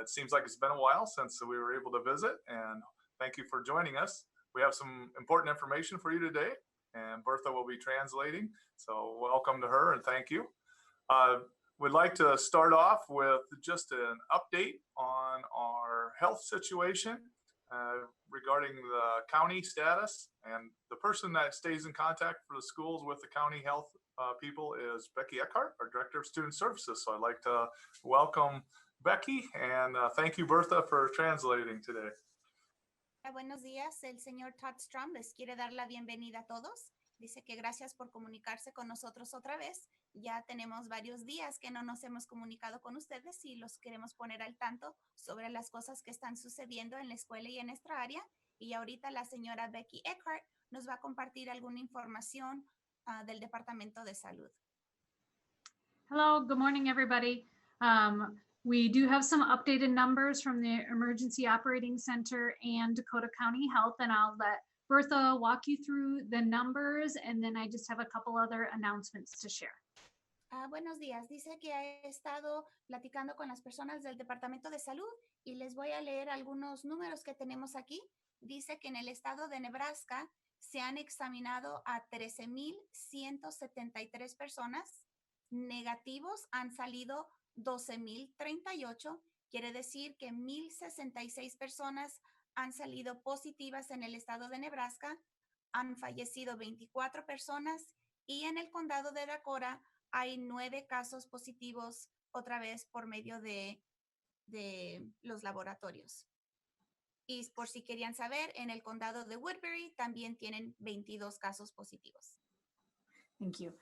It seems like it's been a while since we were able to visit, and thank you for joining us. We have some important information for you today, and Bertha will be translating. So welcome to her and thank you. We'd like to start off with just an update on our health situation regarding the county status. And the person that stays in contact for the schools with the county health people is Becky Eckhart, our Director of Student Services. So I'd like to welcome Becky and thank you, Bertha, for translating today. Buenos días, el señor Todd Strom les quiere dar la bienvenida a todos. Dice que gracias por comunicarse con nosotros otra vez. Ya tenemos varios días que no nos hemos comunicado con ustedes y los queremos poner al tanto sobre las cosas que están sucediendo en la escuela y en nuestra área. Y ahorita la señora Becky Eckhart nos va a compartir alguna información del Departamento de Salud. Hello, good morning, everybody. We do have some updated numbers from the Emergency Operating Center and Dakota County Health, and I'll let Bertha walk you through the numbers, and then I just have a couple other announcements to share. Buenos días. Dice que ha estado platicando con las personas del Departamento de Salud y les voy a leer algunos números que tenemos aquí. Dice que en el estado de Nebraska se han examinado a 13,173 personas. Negativos han salido 12,038. Quiere decir que 1,066 personas han salido positivas en el estado de Nebraska. Han fallecido 24 personas y en el condado de Dakota hay 9 casos positivos otra vez por medio de los laboratorios. Y por si querían saber, en el condado de Woodbury también tienen 22 casos positivos. Thank you.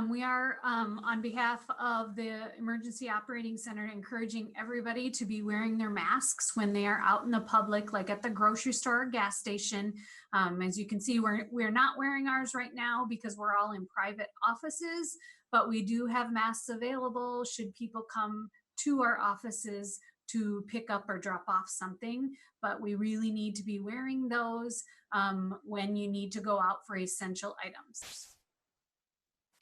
We are, on behalf of the Emergency Operating Center, encouraging everybody to be wearing their masks when they are out in the public, like at the grocery store or gas station. As you can see, we're not wearing ours right now because we're all in private offices, but we do have masks available should people come to our offices to pick up or drop off something. But we really need to be wearing those when you need to go out for essential items.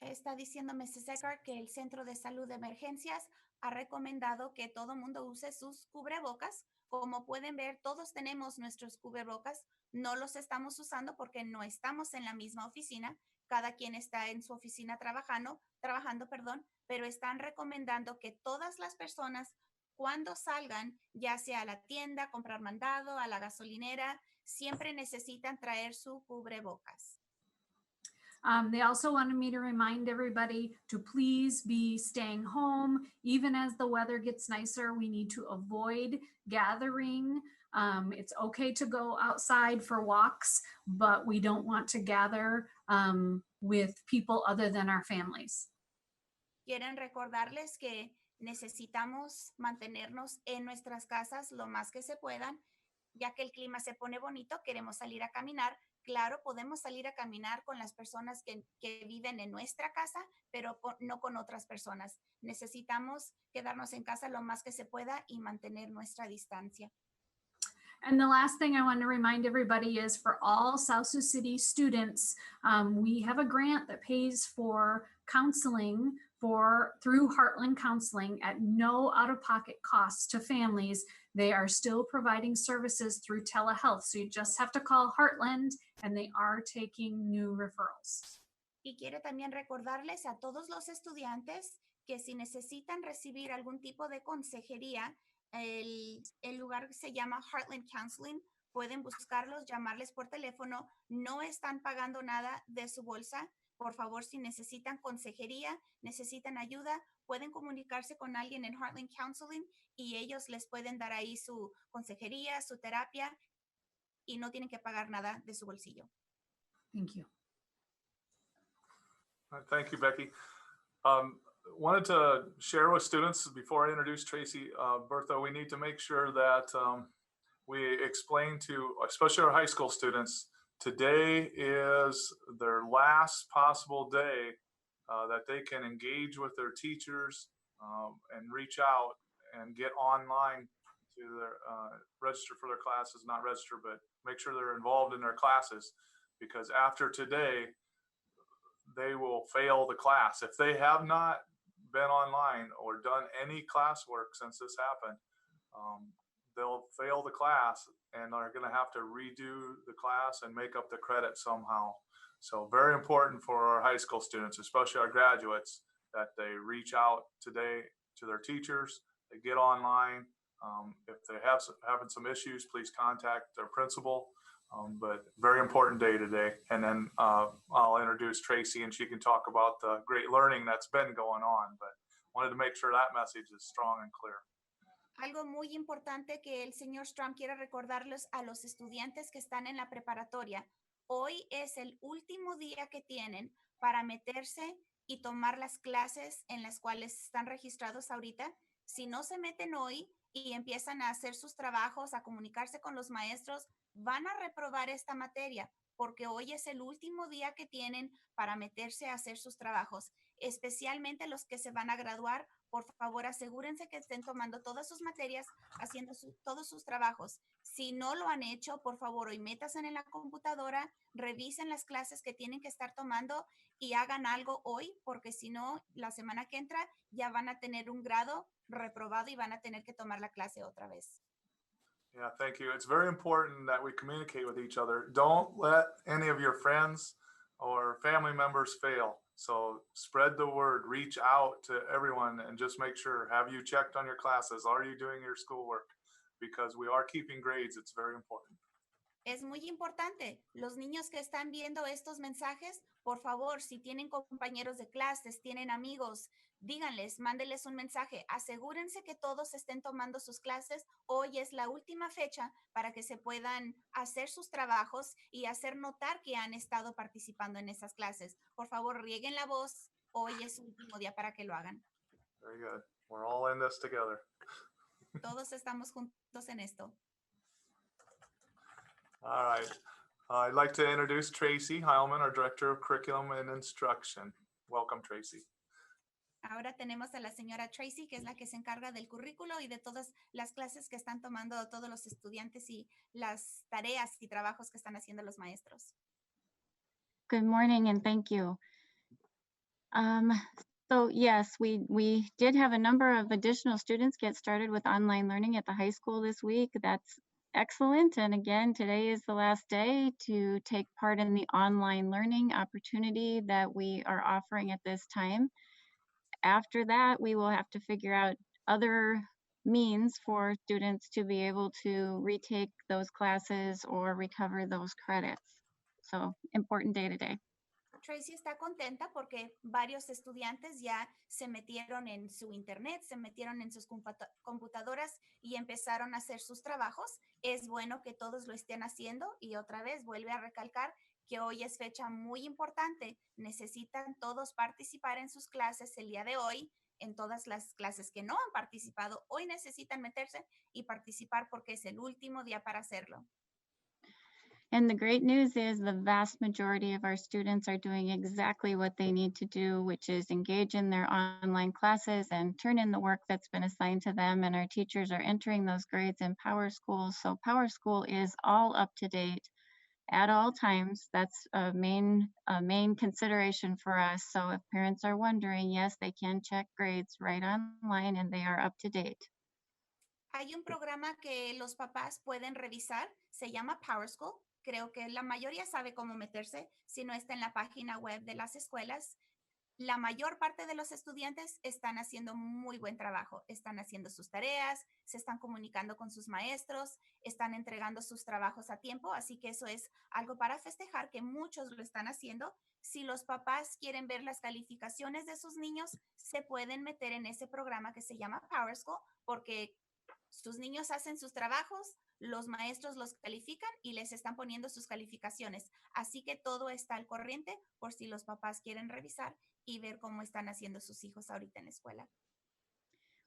Está diciendo Mrs. Eckhart que el Centro de Salud de Emergencias ha recomendado que todo mundo use sus cubrebocas. Como pueden ver, todos tenemos nuestros cubrebocas. No los estamos usando porque no estamos en la misma oficina. Cada quien está en su oficina trabajando, pero están recomendando que todas las personas cuando salgan, ya sea a la tienda, a comprar mandado, a la gasolinera, siempre necesitan traer su cubrebocas. They also wanted me to remind everybody to please be staying home. Even as the weather gets nicer, we need to avoid gathering. It's okay to go outside for walks, but we don't want to gather with people other than our families. Quieren recordarles que necesitamos mantenernos en nuestras casas lo más que se puedan, ya que el clima se pone bonito, queremos salir a caminar. Claro, podemos salir a caminar con las personas que viven en nuestra casa, pero no con otras personas. Necesitamos quedarnos en casa lo más que se pueda y mantener nuestra distancia. And the last thing I want to remind everybody is for all South Sioux City students, we have a grant that pays for counseling through Heartland Counseling at no out-of-pocket costs to families. They are still providing services through telehealth. So you just have to call Heartland and they are taking new referrals. Y quiere también recordarles a todos los estudiantes que si necesitan recibir algún tipo de consejería, el lugar se llama Heartland Counseling. Pueden buscarlos, llamarles por teléfono. No están pagando nada de su bolsa. Por favor, si necesitan consejería, necesitan ayuda, pueden comunicarse con alguien en Heartland Counseling y ellos les pueden dar ahí su consejería, su terapia y no tienen que pagar nada de su bolsillo. Thank you. Thank you, Becky. Wanted to share with students before I introduce Tracy, Bertha, we need to make sure that we explain to, especially our high school students, today is their last possible day that they can engage with their teachers and reach out and get online to their, register for their classes, not register, but make sure they're involved in their classes, because after today, they will fail the class. If they have not been online or done any classwork since this happened, they'll fail the class and are going to have to redo the class and make up the credit somehow. So very important for our high school students, especially our graduates, that they reach out today to their teachers, they get online. If they have having some issues, please contact their principal. But very important day today. And then I'll introduce Tracy and she can talk about the great learning that's been going on. But wanted to make sure that message is strong and clear. Algo muy importante que el señor Trump quiere recordarles a los estudiantes que están en la preparatoria. Hoy es el último día que tienen para meterse y tomar las clases en las cuales están registrados ahorita. Si no se meten hoy y empiezan a hacer sus trabajos, a comunicarse con los maestros, van a reprobar esta materia porque hoy es el último día que tienen para meterse a hacer sus trabajos, especialmente los que se van a graduar. Por favor, asegúrense que estén tomando todas sus materias, haciendo todos sus trabajos. Si no lo han hecho, por favor, hoy métanse en la computadora, revisen las clases que tienen que estar tomando y hagan algo hoy, porque si no, la semana que entra ya van a tener un grado reprobado y van a tener que tomar la clase otra vez. Yeah, thank you. It's very important that we communicate with each other. Don't let any of your friends or family members fail. So spread the word, reach out to everyone and just make sure, have you checked on your classes? Are you doing your schoolwork? Because we are keeping grades. It's very important. Es muy importante. Los niños que están viendo estos mensajes, por favor, si tienen compañeros de clases, tienen amigos, díganles, mándenles un mensaje. Asegúrense que todos estén tomando sus clases. Hoy es la última fecha para que se puedan hacer sus trabajos y hacer notar que han estado participando en esas clases. Por favor, rieguen la voz. Hoy es su último día para que lo hagan. Very good. We're all in this together. Todos estamos juntos en esto. All right. I'd like to introduce Tracy Heilman, our Director of Curriculum and Instruction. Welcome, Tracy. Ahora tenemos a la señora Tracy, que es la que se encarga del currículo y de todas las clases que están tomando todos los estudiantes y las tareas y trabajos que están haciendo los maestros. Good morning and thank you. So yes, we did have a number of additional students get started with online learning at the high school this week. That's excellent. And again, today is the last day to take part in the online learning opportunity that we are offering at this time. After that, we will have to figure out other means for students to be able to retake those classes or recover those credits. So important day today. Tracy está contenta porque varios estudiantes ya se metieron en su internet, se metieron en sus computadoras y empezaron a hacer sus trabajos. Es bueno que todos lo estén haciendo y otra vez vuelve a recalcar que hoy es fecha muy importante. Necesitan todos participar en sus clases el día de hoy. En todas las clases que no han participado, hoy necesitan meterse y participar porque es el último día para hacerlo. And the great news is the vast majority of our students are doing exactly what they need to do, which is engage in their online classes and turn in the work that's been assigned to them. And our teachers are entering those grades in PowerSchool. So PowerSchool is all up to date at all times. That's a main consideration for us. So if parents are wondering, yes, they can check grades right online and they are up to date. Hay un programa que los papás pueden revisar, se llama PowerSchool. Creo que la mayoría sabe cómo meterse, si no está en la página web de las escuelas. La mayor parte de los estudiantes están haciendo muy buen trabajo, están haciendo sus tareas, se están comunicando con sus maestros, están entregando sus trabajos a tiempo, así que eso es algo para festejar que muchos lo están haciendo. Si los papás quieren ver las calificaciones de sus niños, se pueden meter en ese programa que se llama PowerSchool, porque sus niños hacen sus trabajos, los maestros los califican y les están poniendo sus calificaciones. Así que todo está al corriente por si los papás quieren revisar y ver cómo están haciendo sus hijos ahorita en la escuela.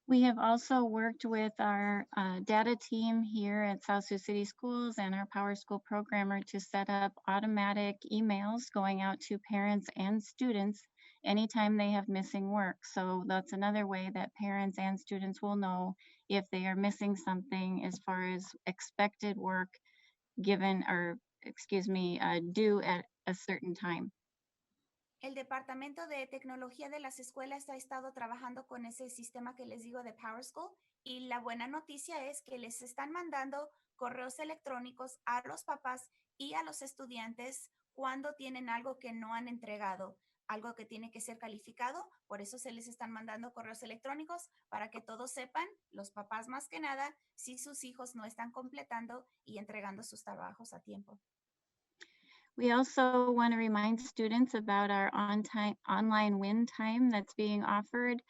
We have also worked with our data team here at South Sioux City Schools and our PowerSchool programmer to set up automatic emails going out to parents and students anytime they have missing work. So that's another way that parents and students will know if they are missing something as far as expected work given, or due at a certain time. El Departamento de Tecnología de las Escuelas ha estado trabajando con ese sistema que les digo de PowerSchool Y la buena noticia es que les están mandando correos electrónicos a los papás y a los estudiantes cuando tienen algo que no han entregado, algo que tiene que ser calificado. Por eso se les están mandando correos electrónicos para que todos sepan, los papás más que nada, si sus hijos no están completando y entregando sus trabajos a tiempo. We also want to remind students about our online win time that's being offered.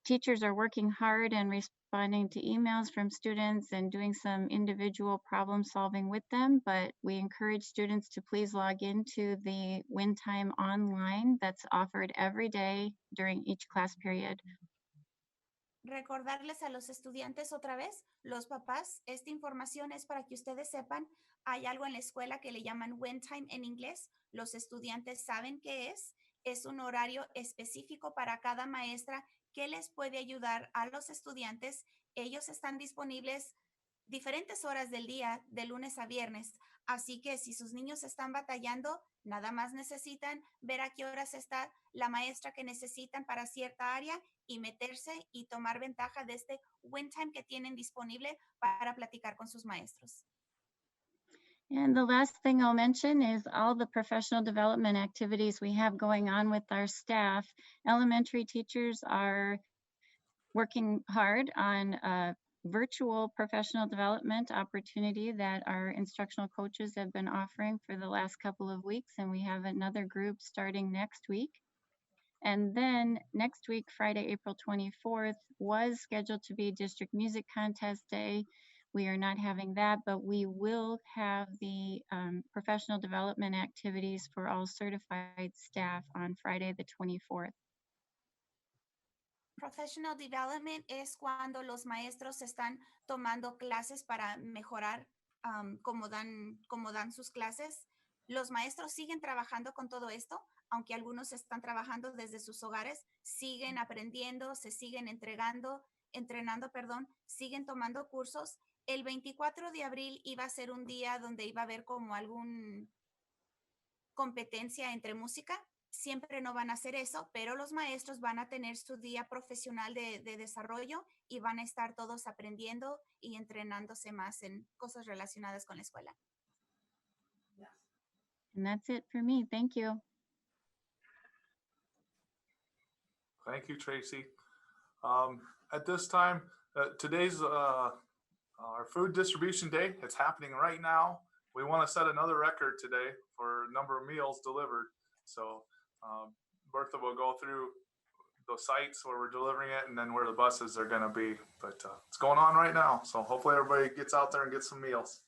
Teachers are working hard and responding to emails from students and doing some individual problem solving with them, but we encourage students to please log into the win time online that's offered every day during each class period. Recordarles a los estudiantes otra vez, los papás, esta información es para que ustedes sepan, hay algo en la escuela que le llaman win time en inglés, los estudiantes saben qué es un horario específico para cada maestra que les puede ayudar a los estudiantes. Ellos están disponibles diferentes horas del día, de lunes a viernes. Así que si sus niños están batallando, nada más necesitan ver a qué horas está la maestra que necesitan para cierta área y meterse y tomar ventaja de este win time que tienen disponible para platicar con sus maestros. And the last thing I'll mention is all the professional development activities we have going on with our staff. Elementary teachers are working hard on a virtual professional development opportunity that our instructional coaches have been offering for the last couple of weeks, and we have another group starting next week. And then next week, Friday, April 24th, was scheduled to be District Music Contest Day. We are not having that, but we will have the professional development activities for all certified staff on Friday, the 24th. Professional development es cuando los maestros están tomando clases para mejorar cómo dan sus clases. Los maestros siguen trabajando con todo esto, aunque algunos están trabajando desde sus hogares, siguen aprendiendo, se siguen entrenando, siguen tomando cursos. El 24 de abril iba a ser un día donde iba a haber como alguna competencia entre música. Siempre no van a hacer eso, pero los maestros van a tener su día profesional de desarrollo y van a estar todos aprendiendo y entrenándose más en cosas relacionadas con la escuela. And that's it for me. Thank you. Thank you, Tracy. At this time, today's our food distribution day. It's happening right now. We want to set another record today for number of meals delivered. So Bertha will go through the sites where we're delivering it and then where the buses are going to be. But it's going on right now. So hopefully everybody gets out there and gets some meals.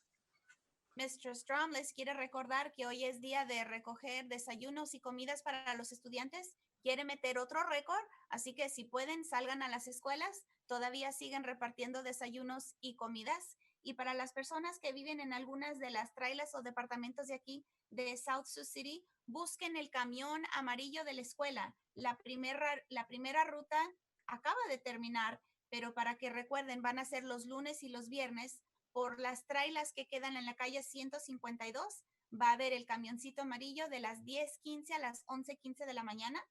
Mr. Strom les quiere recordar que hoy es día de recoger desayunos y comidas para los estudiantes. Quiere meter otro récord, así que si pueden, salgan a las escuelas. Todavía siguen repartiendo desayunos y comidas. Y para las personas que viven en algunas de las trailas o departamentos de aquí, de South Sioux City, busquen el camión amarillo de la escuela. La primera ruta acaba de terminar, pero para que recuerden, van a ser los lunes y los viernes. Por las trailas que quedan en la calle 152, va a haber el camioncito amarillo de las 10:15 a las 11:15 de la mañana.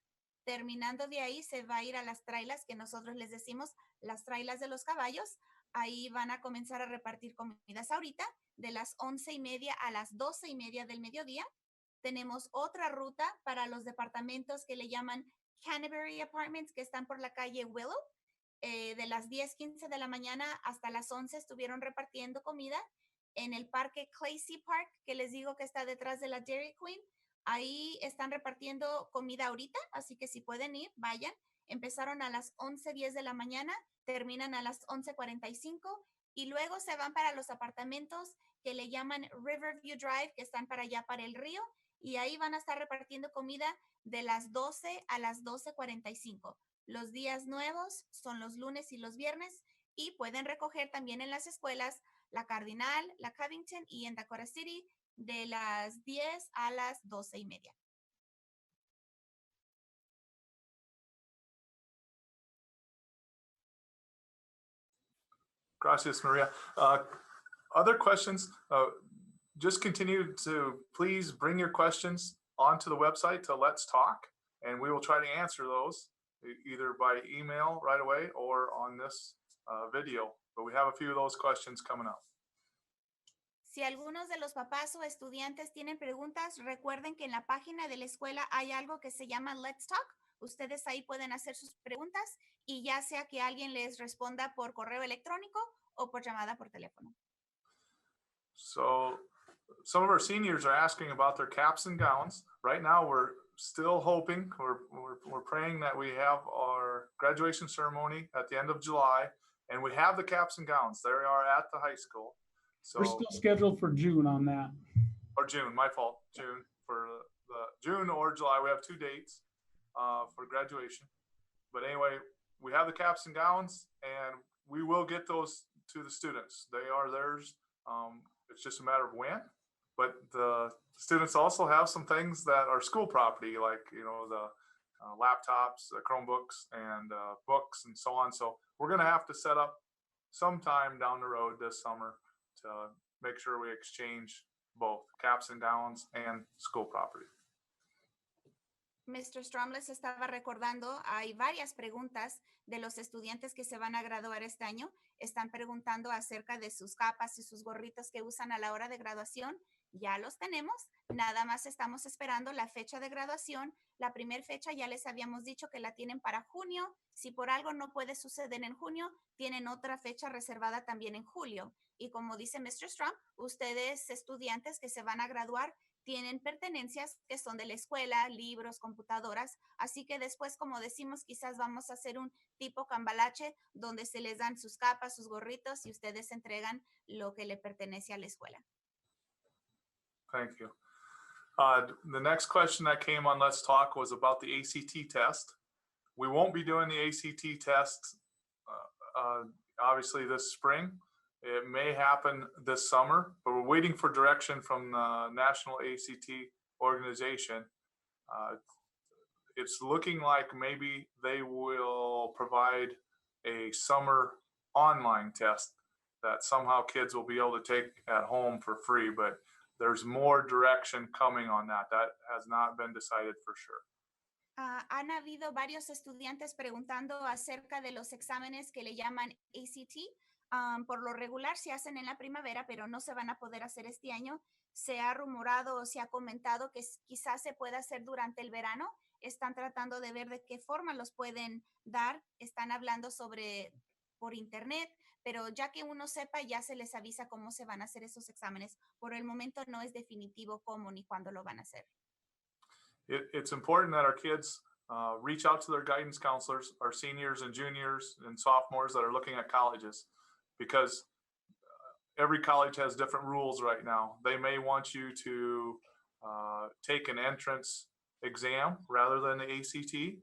Terminando de ahí, se va a ir a las trailas que nosotros les decimos las trailas de los caballos. Ahí van a comenzar a repartir comidas ahorita, de las 11:30 a las 12:30 del mediodía. Tenemos otra ruta para los departamentos que le llaman Canterbury Apartments, que están por la calle Willow. De las 10:15 de la mañana hasta las 11 estuvieron repartiendo comida en el parque Claycy Park, que les digo que está detrás de la Dairy Queen. Ahí están repartiendo comida ahorita, así que si pueden ir, vayan. Empezaron a las 11:10 de la mañana, terminan a las 11:45 y luego se van para los apartamentos que le llaman Riverview Drive, que están para allá, para el río, y ahí van a estar repartiendo comida de las 12 a las 12:45. Los días nuevos son los lunes y los viernes y pueden recoger también en las escuelas la Cardinal, la Covington y en Dakota City de las 10 a las 12:30. Gracias, Maria. Other questions? Just continue to please bring your questions onto the website to Let's Talk, and we will try to answer those either by email right away or on this video, but we have a few of those questions coming up. Si algunos de los papás o estudiantes tienen preguntas, recuerden que en la página de la escuela hay algo que se llama Let's Talk. Ustedes ahí pueden hacer sus preguntas y ya sea que alguien les responda por correo electrónico o por llamada por teléfono. So some of our seniors are asking about their caps and gowns. Right now, we're still hoping, we're praying that we have our graduation ceremony at the end of July, and we have the caps and gowns. They are at the high school. So We're still scheduled for June on that. or June, my fault, June for the June or July. We have 2 dates for graduation. But anyway, we have the caps and gowns, and we will get those to the students. They are theirs. It's just a matter of when. But the students also have some things that are school property, like the laptops, the Chromebooks, and books, and so on. So we're going to have to set up sometime down the road this summer to make sure we exchange both caps and gowns and school property. Mr. Strom les estaba recordando, hay varias preguntas de los estudiantes que se van a graduar este año. Están preguntando acerca de sus capas y sus gorritos que usan a la hora de graduación. Ya los tenemos, nada más estamos esperando la fecha de graduación. La primera fecha ya les habíamos dicho que la tienen para junio. Si por algo no puede suceder en junio, tienen otra fecha reservada también en julio. Y como dice Mr. Strom, ustedes estudiantes que se van a graduar tienen pertenencias que son de la escuela, libros, computadoras. Así que después, como decimos, quizás vamos a hacer un tipo cambalache donde se les dan sus capas, sus gorritos y ustedes entregan lo que le pertenece a la escuela. Thank you. The next question that came on Let's Talk was about the ACT test. We won't be doing the ACT test obviously this spring. It may happen this summer, but we're waiting for direction from the National ACT organization. It's looking like maybe they will provide a summer online test that somehow kids will be able to take at home for free, but there's more direction coming on that. That has not been decided for sure. Han habido varios estudiantes preguntando acerca de los exámenes que le llaman ACT. Por lo regular se hacen en la primavera, pero no se van a poder hacer este año. Se ha rumorado o se ha comentado que quizás se pueda hacer durante el verano. Están tratando de ver de qué forma los pueden dar. Están hablando sobre por internet, pero ya que uno sepa, ya se les avisa cómo se van a hacer esos exámenes. Por el momento no es definitivo cómo ni cuándo lo van a hacer. It's important that our kids reach out to their guidance counselors, our seniors and juniors and sophomores that are looking at colleges, because every college has different rules right now. They may want you to take an entrance exam rather than the ACT.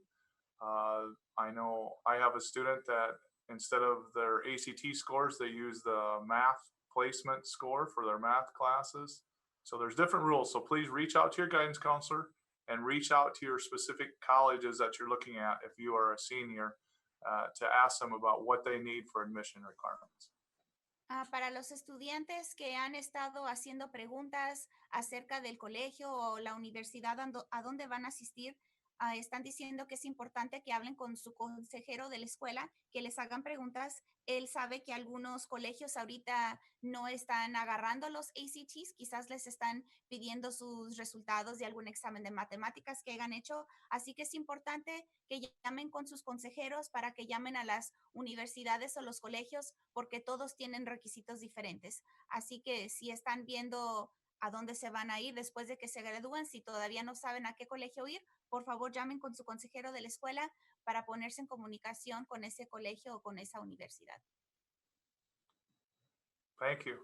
I know I have a student that instead of their ACT scores, they use the math placement score for their math classes. So there's different rules. So please reach out to your guidance counselor and reach out to your specific colleges that you're looking at if you are a senior to ask them about what they need for admission requirements. Para los estudiantes que han estado haciendo preguntas acerca del colegio o la universidad a dónde van a asistir, están diciendo que es importante que hablen con su consejero de la escuela, que les hagan preguntas. Él sabe que algunos colegios ahorita no están agarrando los ACTs, quizás les están pidiendo sus resultados de algún examen de matemáticas que hayan hecho. Así que es importante que llamen con sus consejeros para que llamen a las universidades o los colegios porque todos tienen requisitos diferentes. Así que si están viendo a dónde se van a ir después de que se gradúen, si todavía no saben a qué colegio ir, por favor llamen con su consejero de la escuela para ponerse en comunicación con ese colegio o con esa universidad. Thank you.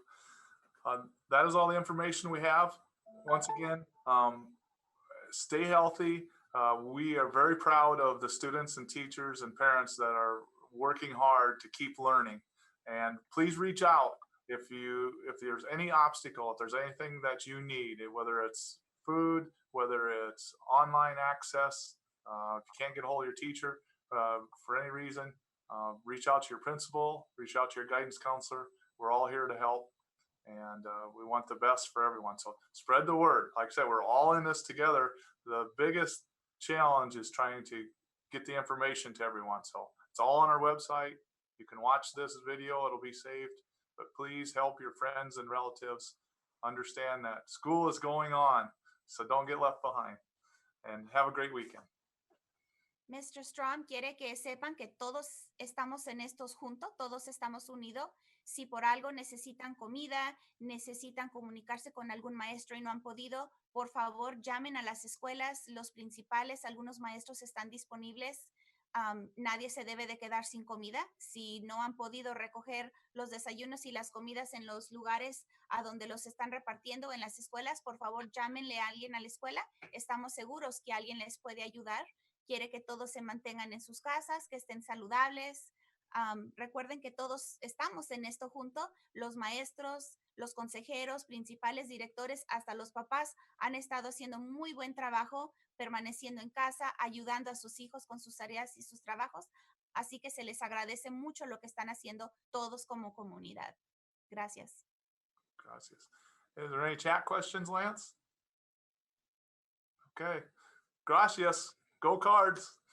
That is all the information we have. Once again, stay healthy. We are very proud of the students and teachers and parents that are working hard to keep learning. And please reach out if there's any obstacle, if there's anything that you need, whether it's food, whether it's online access, if you can't get a hold of your teacher for any reason, reach out to your principal, reach out to your guidance counselor. We're all here to help, and we want the best for everyone. So spread the word. Like I said, we're all in this together. The biggest challenge is trying to get the information to everyone. So it's all on our website. You can watch this video, it'll be saved, but please help your friends and relatives understand that school is going on, so don't get left behind. And have a great weekend. Mr. Strom quiere que sepan que todos estamos en estos juntos, todos estamos unidos. Si por algo necesitan comida, necesitan comunicarse con algún maestro y no han podido, por favor llamen a las escuelas, los principales, algunos maestros están disponibles. Nadie se debe de quedar sin comida. Si no han podido recoger los desayunos y las comidas en los lugares a donde los están repartiendo en las escuelas, por favor llámenle a alguien a la escuela. Estamos seguros que alguien les puede ayudar. Quiere que todos se mantengan en sus casas, que estén saludables. Recuerden que todos estamos en esto juntos. Los maestros, los consejeros, principales, directores, hasta los papás han estado haciendo muy buen trabajo, permaneciendo en casa, ayudando a sus hijos con sus tareas y sus trabajos. Así que se les agradece mucho lo que están haciendo todos como comunidad. Gracias. Gracias. Is there any chat questions, Lance? Okay. Gracias. Go Cards.